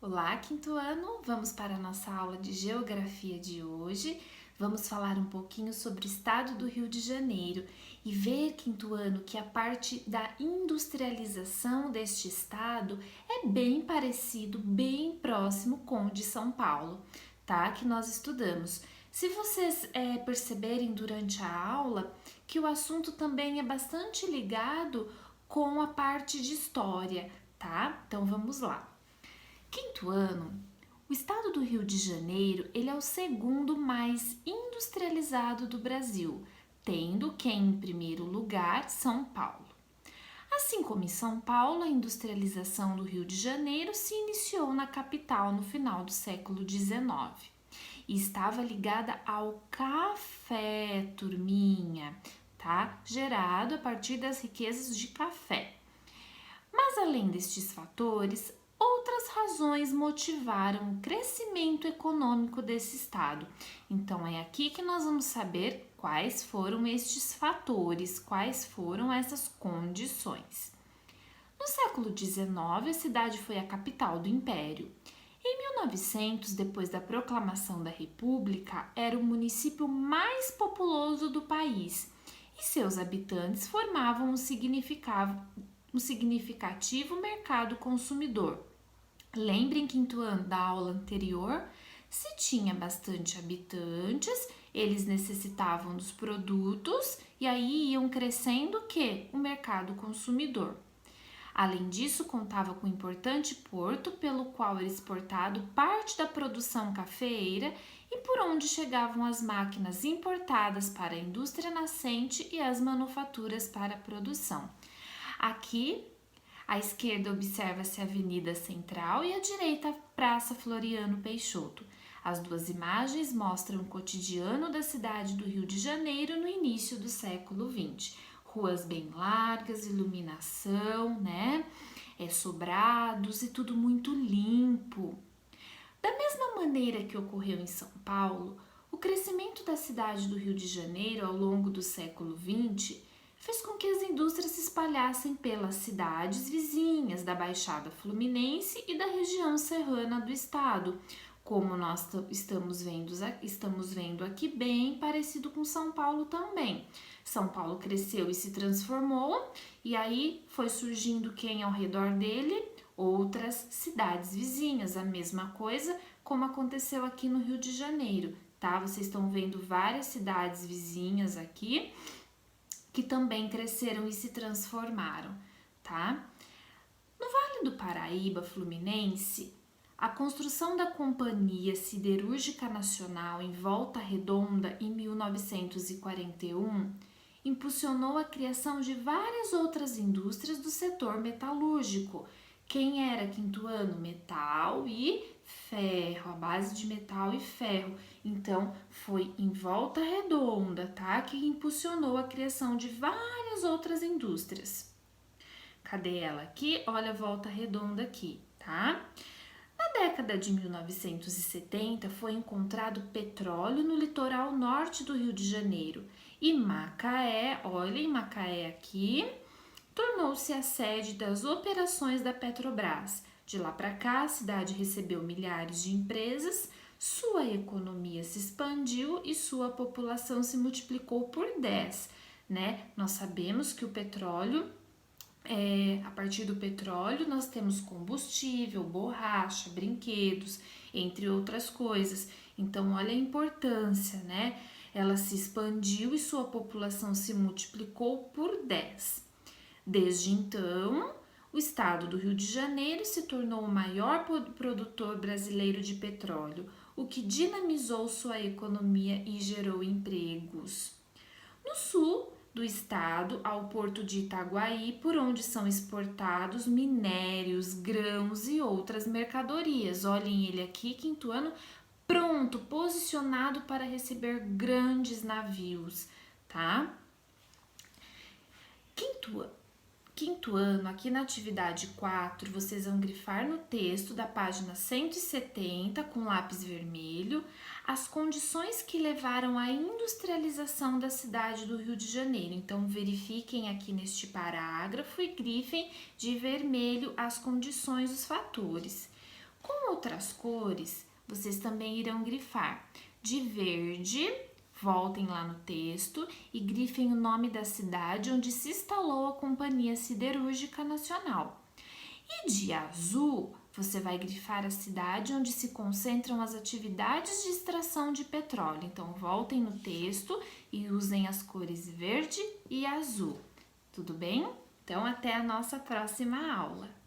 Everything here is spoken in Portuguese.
Olá, quinto ano! Vamos para a nossa aula de geografia de hoje. Vamos falar um pouquinho sobre o estado do Rio de Janeiro e ver, quinto ano, que a parte da industrialização deste estado é bem parecido, bem próximo com o de São Paulo, tá? Que nós estudamos. Se vocês perceberem durante a aula que o assunto também é bastante ligado com a parte de história, tá? Então vamos lá. Quinto ano, o estado do Rio de Janeiro ele é o segundo mais industrializado do Brasil, tendo que em primeiro lugar São Paulo. Assim como em São Paulo, a industrialização do Rio de Janeiro se iniciou na capital no final do século XIX e estava ligada ao café, turminha, tá? Gerado a partir das riquezas de café. Mas além destes fatores, outras razões motivaram o crescimento econômico desse estado. Então é aqui que nós vamos saber quais foram estes fatores, quais foram essas condições. No século XIX, a cidade foi a capital do Império. Em 1900, depois da proclamação da República, era o município mais populoso do país e seus habitantes formavam um significativo mercado consumidor. Lembrem quinto ano da aula anterior, se tinha bastante habitantes, eles necessitavam dos produtos e aí iam crescendo o que? O mercado consumidor. Além disso, contava com um importante porto pelo qual era exportado parte da produção cafeeira e por onde chegavam as máquinas importadas para a indústria nascente e as manufaturas para a produção. Aqui, à esquerda observa-se a Avenida Central e à direita a Praça Floriano Peixoto. As duas imagens mostram o cotidiano da cidade do Rio de Janeiro no início do século XX. Ruas bem largas, iluminação, né? Sobrados e tudo muito limpo. Da mesma maneira que ocorreu em São Paulo, o crescimento da cidade do Rio de Janeiro ao longo do século XX fez com que as indústrias se espalhassem pelas cidades vizinhas da Baixada Fluminense e da região serrana do estado, como nós estamos vendo aqui, bem parecido com São Paulo também. São Paulo cresceu e se transformou, e aí foi surgindo quem ao redor dele? Outras cidades vizinhas, a mesma coisa como aconteceu aqui no Rio de Janeiro, tá? Vocês estão vendo várias cidades vizinhas aqui que também cresceram e se transformaram, tá? No Vale do Paraíba Fluminense, a construção da Companhia Siderúrgica Nacional em Volta Redonda em 1941 impulsionou a criação de várias outras indústrias do setor metalúrgico. Quem era quinto ano? Metal e ferro, a base de metal e ferro. Então, foi em Volta Redonda, tá? Que impulsionou a criação de várias outras indústrias. Cadê ela aqui? Olha a Volta Redonda aqui, tá? Na década de 1970, foi encontrado petróleo no litoral norte do Rio de Janeiro e Macaé, olhem Macaé aqui, tornou-se a sede das operações da Petrobras. De lá para cá, a cidade recebeu milhares de empresas, sua economia se expandiu e sua população se multiplicou por 10, né? Nós sabemos que o petróleo a partir do petróleo, nós temos combustível, borracha, brinquedos, entre outras coisas. Então, olha a importância, né? Ela se expandiu e sua população se multiplicou por 10. Desde então, o estado do Rio de Janeiro se tornou o maior produtor brasileiro de petróleo, o que dinamizou sua economia e gerou empregos. No sul do estado, ao porto de Itaguaí, por onde são exportados minérios, grãos e outras mercadorias. Olhem ele aqui, quinto ano, pronto, posicionado para receber grandes navios, tá? Quinto ano, aqui na atividade 4, vocês vão grifar no texto da página 170 com lápis vermelho as condições que levaram à industrialização da cidade do Rio de Janeiro. Então, verifiquem aqui neste parágrafo e grifem de vermelho as condições, os fatores. Com o outras cores, vocês também irão grifar. De verde, voltem lá no texto e grifem o nome da cidade onde se instalou a Companhia Siderúrgica Nacional. E de azul, você vai grifar a cidade onde se concentram as atividades de extração de petróleo. Então, voltem no texto e usem as cores verde e azul. Tudo bem? Então, até a nossa próxima aula.